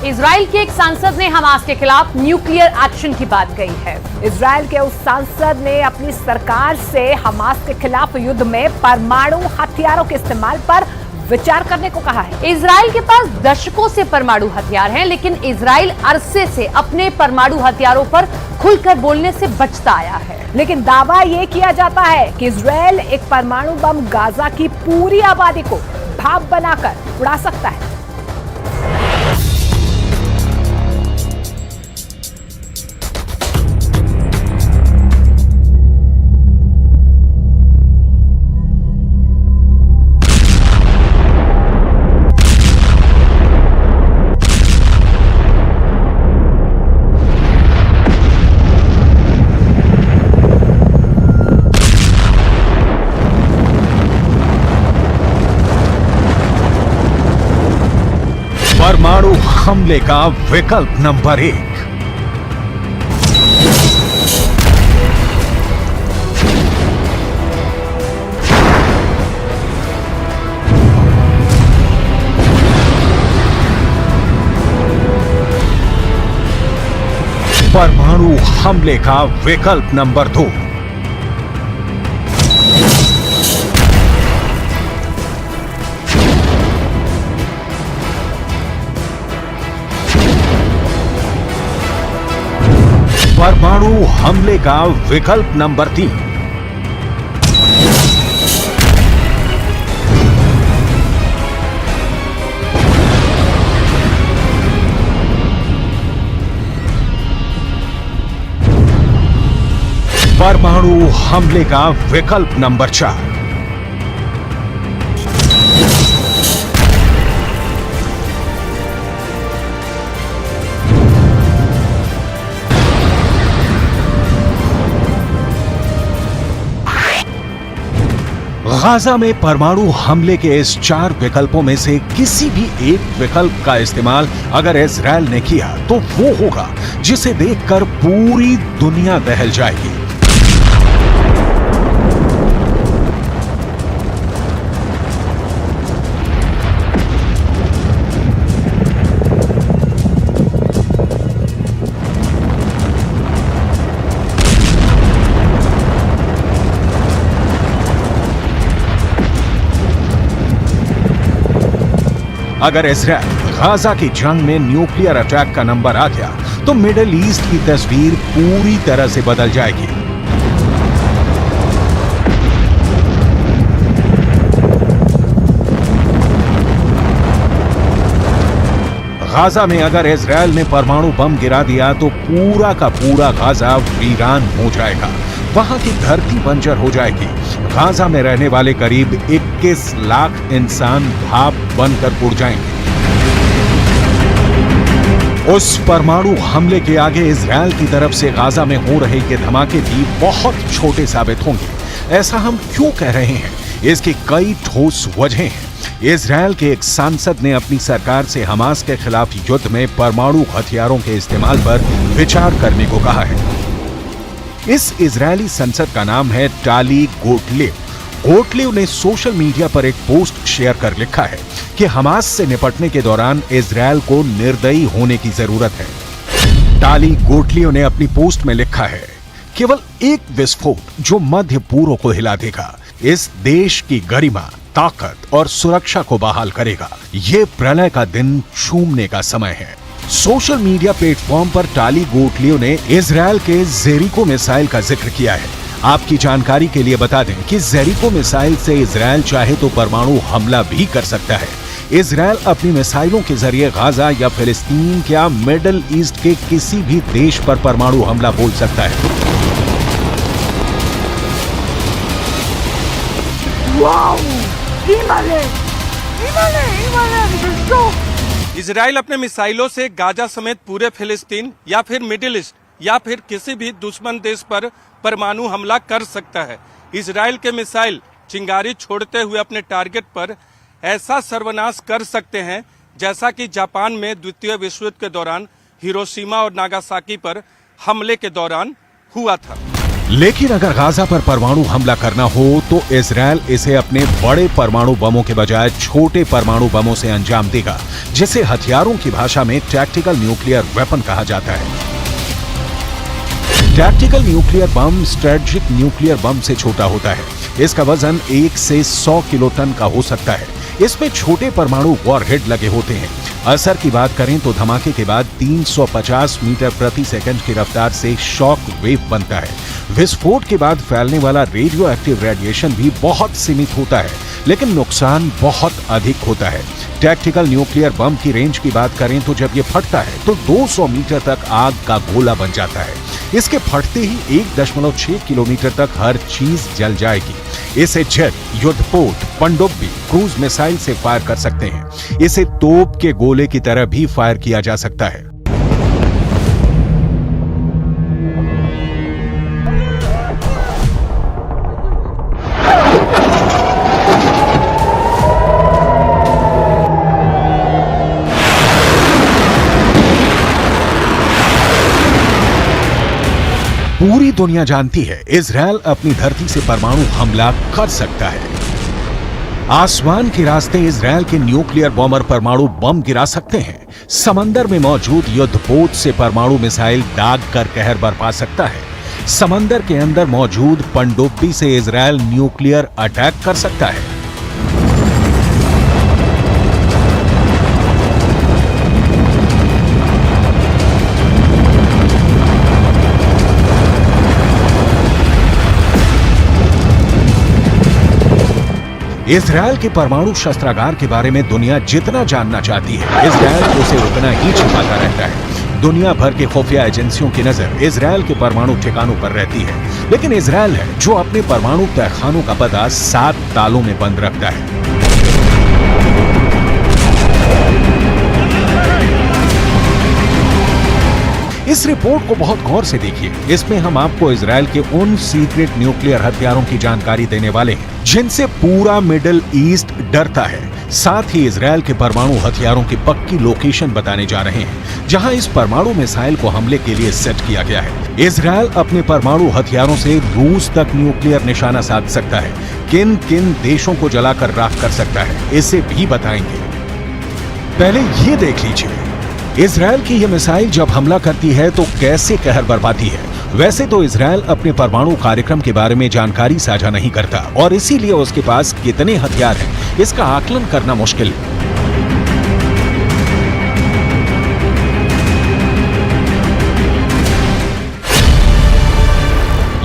Israel के एक सांसद ने हमास के खिलाफ न्यूक्लियर एक्शन की बात कही है। इजराइल के उस सांसद ने अपनी सरकार से हमास के खिलाफ युद्ध में परमाणु हथियारों के इस्तेमाल पर विचार करने को कहा है। इजराइल के पास दशकों से परमाणु हथियार हैं, लेकिन इजराइल अरसे से अपने परमाणु हथियारों पर खुलकर बोलने से बचता आया है। लेकिन दावा यह किया जाता है कि इजराइल एक परमाणु बम गाजा की पूरी आबादी को भाप बनाकर उड़ा सकता है। परमाणु हमले का विकल्प नंबर 1। परमाणु हमले का विकल्प नंबर 2। परमाणु हमले का विकल्प नंबर 3। परमाणु हमले का विकल्प नंबर 4। गाजा में परमाणु हमले के इस 4 विकल्पों में से किसी भी एक विकल्प का इस्तेमाल अगर इजराइल ने किया तो वो होगा जिसे देखकर पूरी दुनिया दहल जाएगी। अगर इजराइल गाजा की जंग में न्यूक्लियर अटैक का नंबर आ गया तो मिडिल ईस्ट की तस्वीर पूरी तरह से बदल जाएगी। गाजा में अगर इजराइल ने परमाणु बम गिरा दिया तो पूरा का पूरा गाजा वीरान हो जाएगा। वहां की धरती बंजर हो जाएगी। गाजा में रहने वाले करीब 21 लाख इंसान भाप बनकर उड़ जाएंगे। उस परमाणु हमले के आगे इजराइल की तरफ से गाजा में हो रहे ये धमाके भी बहुत छोटे साबित होंगे। ऐसा हम क्यों कह रहे हैं? इसकी कई ठोस वजहें हैं। इजराइल के एक सांसद ने अपनी सरकार से हमास के खिलाफ युद्ध में परमाणु हथियारों के इस्तेमाल पर विचार करने को कहा है। इस इजरायली संसद का नाम है टाली गोटलेव। गोटलेव ने सोशल मीडिया पर एक पोस्ट शेयर कर लिखा है कि हमास से निपटने के दौरान इजराइल को निर्दयी होने की जरूरत है। टाली गोटलेव ने अपनी पोस्ट में लिखा है, केवल एक विस्फोट जो मध्य पूर्व को हिला देगा, इस देश की गरिमा, ताकत और सुरक्षा को बहाल करेगा। ये प्रलय का दिन चूमने का समय है। सोशल मीडिया प्लेटफॉर्म पर टाली गोटलेव ने इजराइल के जेरिको मिसाइल का जिक्र किया है। आपकी जानकारी के लिए बता दें कि जेरिको मिसाइल से इजराइल चाहे तो परमाणु हमला भी कर सकता है। इजराइल अपनी मिसाइलों के जरिए गाजा या फिलिस्तीन या मिडिल ईस्ट के किसी भी देश पर परमाणु हमला बोल सकता है। इजराइल अपने मिसाइलों से गाजा समेत पूरे फिलिस्तीन या फिर मिडिल ईस्ट या फिर किसी भी दुश्मन देश पर परमाणु हमला कर सकता है। इजराइल के मिसाइल चिंगारी छोड़ते हुए अपने टारगेट पर ऐसा सर्वनाश कर सकते हैं जैसा कि जापान में द्वितीय विश्व युद्ध के दौरान हिरोशिमा और नागासाकी पर हमले के दौरान हुआ था। लेकिन अगर गाजा पर परमाणु हमला करना हो तो इजरायल इसे अपने बड़े परमाणु बमों के बजाय छोटे परमाणु बमों से अंजाम देगा, जिसे हथियारों की भाषा में टैक्टिकल न्यूक्लियर वेपन कहा जाता है। Tactical nuclear bomb strategic nuclear bomb से छोटा होता है। इसका वजन 1 से 100 किलोटन का हो सकता है। इसमें छोटे परमाणु वॉरहेड लगे होते हैं। असर की बात करें तो धमाके के बाद 350 मीटर प्रति सेकंड की रफ्तार से शॉक वेव बनता है। विस्फोट के बाद फैलने वाला रेडियो एक्टिव रेडिएशन भी बहुत सीमित होता है, लेकिन नुकसान बहुत अधिक होता है। टैक्टिकल न्यूक्लियर बम की रेंज की बात करें तो जब ये फटता है तो 200 मीटर तक आग का गोला बन जाता है। इसके फटते ही 1.6 किलोमीटर तक हर चीज जल जाएगी। इसे जेट, युद्धपोत, पनडुब्बी, क्रूज मिसाइल से फायर कर सकते हैं। इसे तोप के गोले की तरह भी फायर किया जा सकता है। पूरी दुनिया जानती है इजरायल अपनी धरती से परमाणु हमला कर सकता है। आसमान के रास्ते इजरायल के न्यूक्लियर बॉम्बर परमाणु बम गिरा सकते हैं। समंदर में मौजूद युद्धपोत से परमाणु मिसाइल दाग कर कहर बरपा सकता है। समंदर के अंदर मौजूद पनडुब्बी से इजरायल न्यूक्लियर अटैक कर सकता है। इजरायल के परमाणु शस्त्रागार के बारे में दुनिया जितना जानना चाहती है, इजरायल उसे उतना ही छिपाता रहता है। दुनिया भर के खुफिया एजेंसियों की नजर इजरायल के परमाणु ठिकानों पर रहती है, लेकिन इजरायल है जो अपने परमाणु तहखानों का पता 7 तालों में बंद रखता है। इस रिपोर्ट को बहुत गौर से देखिए। इसमें हम आपको इजरायल के उन सीक्रेट न्यूक्लियर हथियारों की जानकारी देने वाले हैं जिनसे पूरा मिडिल ईस्ट डरता है। साथ ही इजरायल के परमाणु हथियारों की पक्की लोकेशन बताने जा रहे हैं, जहां इस परमाणु मिसाइल को हमले के लिए सेट किया गया है। इजरायल अपने परमाणु हथियारों से रूस तक न्यूक्लियर निशाना साध सकता है। किन किन देशों को जलाकर राख कर सकता है, इसे भी बताएंगे। पहले ये देख लीजिए, इजरायल की यह मिसाइल जब हमला करती है तो कैसे कहर बरपाती है। वैसे तो इजरायल अपने परमाणु कार्यक्रम के बारे में जानकारी साझा नहीं करता और इसीलिए उसके पास कितने हथियार हैं, इसका आकलन करना मुश्किल है।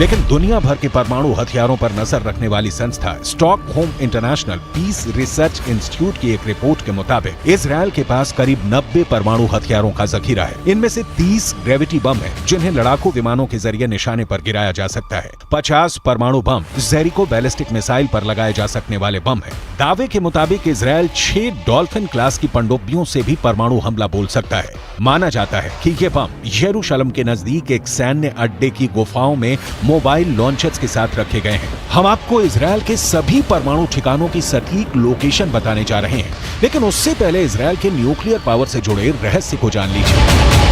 लेकिन दुनिया भर के परमाणु हथियारों पर नजर रखने वाली संस्था Stockholm International Peace Research Institute की एक रिपोर्ट के मुताबिक इजरायल के पास करीब 90 परमाणु हथियारों का जखीरा है। इनमें से 30 ग्रेविटी बम है जिन्हें लड़ाकू विमानों के जरिए निशाने पर गिराया जा सकता है। 50 परमाणु बम जेरिको बैलिस्टिक मिसाइल पर लगाए जा सकने वाले बम है। दावे के मुताबिक इजरायल 6 डॉल्फिन क्लास की पनडुब्बियों से भी परमाणु हमला बोल सकता है। माना जाता है कि ये बम यरूशलेम के नजदीक एक सैन्य अड्डे की गुफाओं में मोबाइल लॉन्चर्स के साथ रखे गए हैं। हम आपको इजरायल के सभी परमाणु ठिकानों की सटीक लोकेशन बताने जा रहे हैं, लेकिन उससे पहले इजरायल के न्यूक्लियर पावर से जुड़े रहस्य को जान लीजिए।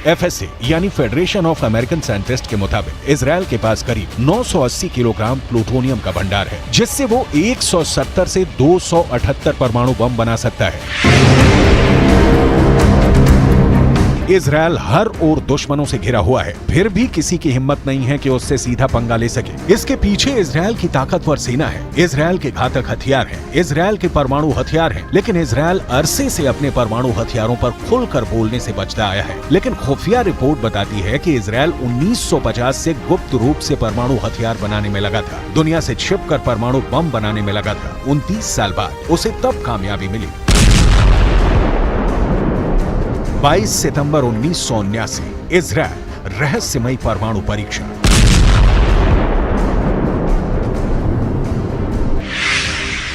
FSA यानी फेडरेशन ऑफ अमेरिकन साइंटिस्ट के मुताबिक इजरायल के पास करीब 980 किलोग्राम प्लूटोनियम का भंडार है, जिससे वो 170 से 278 परमाणु बम बना सकता है। इजरायल हर ओर दुश्मनों से घिरा हुआ है, फिर भी किसी की हिम्मत नहीं है कि उससे सीधा पंगा ले सके। इसके पीछे इजरायल की ताकतवर सेना है, इजरायल के घातक हथियार हैं, इजरायल के परमाणु हथियार हैं, लेकिन इजरायल अरसे से अपने परमाणु हथियारों पर खुलकर बोलने से बचता आया है। लेकिन खुफिया रिपोर्ट बताती है कि इजरायल 1950 से गुप्त रूप से परमाणु हथियार बनाने में लगा था, दुनिया से छिपकर परमाणु बम बनाने में लगा था। 29 साल बाद उसे तब कामयाबी मिली। 22 सितंबर 1979 इजरायल रहस्यमयी परमाणु परीक्षण।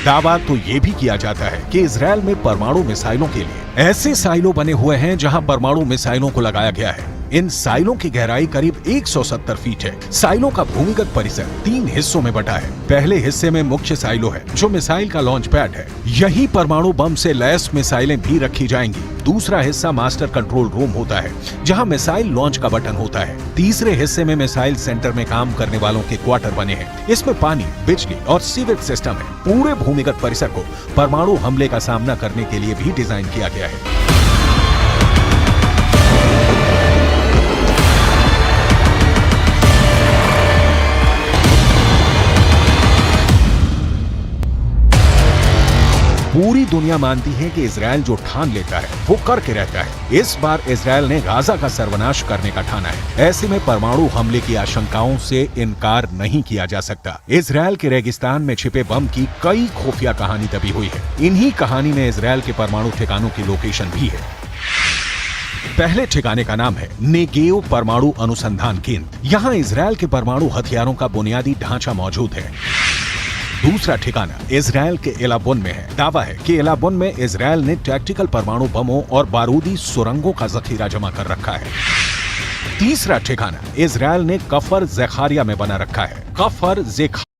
दावा तो यह भी किया जाता है कि इजरायल में परमाणु मिसाइलों के लिए ऐसे साइलो बने हुए हैं जहां परमाणु मिसाइलों को लगाया गया है। इन साइलों की गहराई करीब 170 फीट है। साइलों का भूमिगत परिसर 3 हिस्सों में बटा है। पहले हिस्से में मुख्य साइलो है, जो मिसाइल का लॉन्च पैड है। यही परमाणु बम से लैस मिसाइलें भी रखी जाएंगी। दूसरा हिस्सा मास्टर कंट्रोल रूम होता है, जहां मिसाइल लॉन्च का बटन होता है। तीसरे हिस्से में मिसाइल सेंटर में काम करने वालों के क्वार्टर बने हैं। इसमें पानी, बिजली और सीवेज सिस्टम है। पूरे भूमिगत परिसर को परमाणु हमले का सामना करने के लिए भी डिजाइन किया गया है। पूरी दुनिया मानती है कि इजराइल जो ठान लेता है वो करके रहता है। इस बार इजराइल ने गाजा का सर्वनाश करने का ठाना है। ऐसे में परमाणु हमले की आशंकाओं से इनकार नहीं किया जा सकता। इजराइल के रेगिस्तान में छिपे बम की कई खुफिया कहानी दबी हुई है। इन्हीं कहानी में इजराइल के परमाणु ठिकानों की लोकेशन भी है। पहले ठिकाने का नाम है नेगेव परमाणु अनुसंधान केंद्र। यहाँ इजराइल के परमाणु हथियारों का बुनियादी ढांचा मौजूद है। दूसरा ठिकाना इजराइल के एलाबुन में है। दावा है कि एलाबुन में इजराइल ने टैक्टिकल परमाणु बमों और बारूदी सुरंगों का जखीरा जमा कर रखा है। तीसरा ठिकाना इजराइल ने कफर ज़ेखारिया में बना रखा है। कफर ज़ेखारिया